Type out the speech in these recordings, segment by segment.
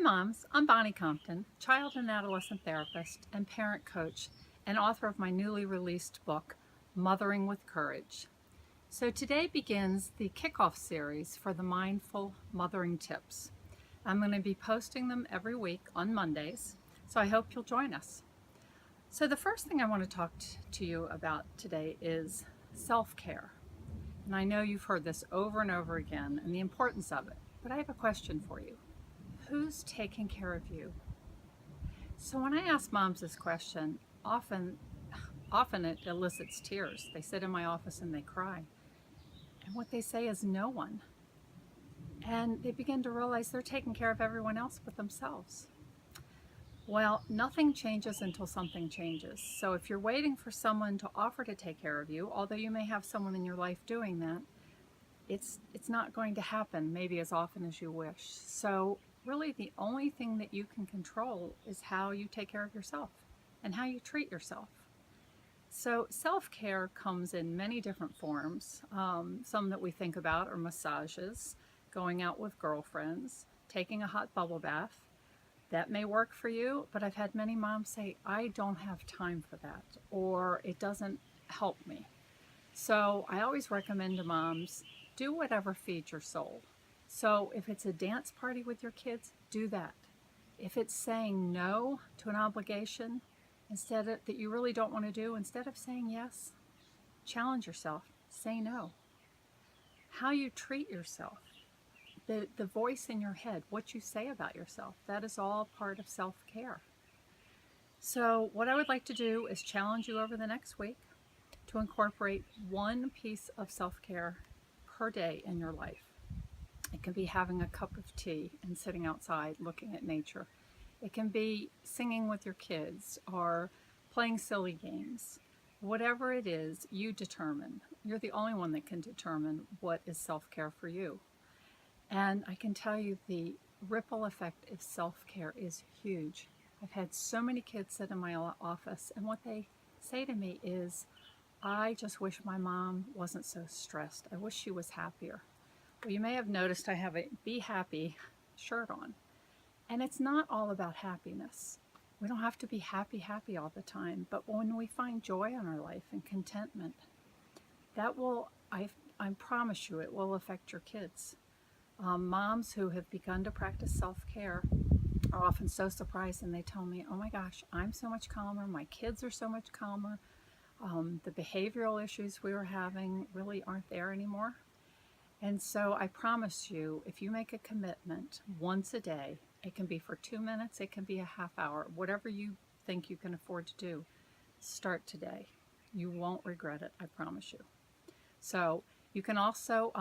moms, I'm Bonnie Compton, child and adolescent therapist and parent coach and author of my newly released book, Mothering with Courage. So today begins the kickoff series for the Mindful Mothering Tips. I'm going to be posting them every week on Mondays, so I hope you'll join us. So the first thing I want to talk to you about today is self-care. And I know you've heard this over and over again and the importance of it, but I have a question for you. Who's taking care of you? So when I ask moms this question, often it elicits tears. They sit in my office and they cry. And what they say is no one. And they begin to realize they're taking care of everyone else but themselves. Well, nothing changes until something changes. So if you're waiting for someone to offer to take care of you, although you may have someone in your life doing that, it's not going to happen maybe as often as you wish. So really the only thing that you can control is how you take care of yourself and how you treat yourself. So self-care comes in many different forms. Some that we think about are massages, going out with girlfriends, taking a hot bubble bath. That may work for you, but I've had many moms say, I don't have time for that, or it doesn't help me. So I always recommend to moms, do whatever feeds your soul. So if it's a dance party with your kids, do that. If it's saying no to an obligation that you really don't want to do, instead of saying yes, challenge yourself, say no. How you treat yourself, the voice in your head, what you say about yourself, that is all part of self-care. So what I would like to do is challenge you over the next week to incorporate one piece of self-care per day in your life. It can be having a cup of tea and sitting outside looking at nature. It can be singing with your kids or playing silly games. Whatever it is, you determine. You're the only one that can determine what is self-care for you. And I can tell you the ripple effect of self-care is huge. I've had so many kids sit in my office, and what they say to me is, I just wish my mom wasn't so stressed. I wish she was happier. Well, you may have noticed I have a Be Happy shirt on. And it's not all about happiness. We don't have to be happy all the time. But when we find joy in our life and contentment, that will, I promise you, it will affect your kids. Moms who have begun to practice self-care are often so surprised, and they tell me, oh my gosh, I'm so much calmer. My kids are so much calmer. The behavioral issues we were having really aren't there anymore. And so I promise you, if you make a commitment once a day, it can be for 2 minutes, it can be a half hour, whatever you think you can afford to do, start today. You won't regret it, I promise you. So you can also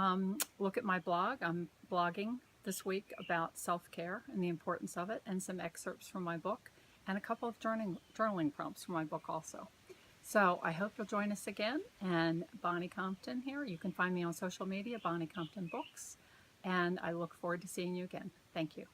look at my blog. I'm blogging this week about self-care and the importance of it, and some excerpts from my book, and a couple of journaling prompts from my book also. So I hope you'll join us again. And Bonnie Compton here. You can find me on social media, Bonnie Compton Books. And I look forward to seeing you again. Thank you.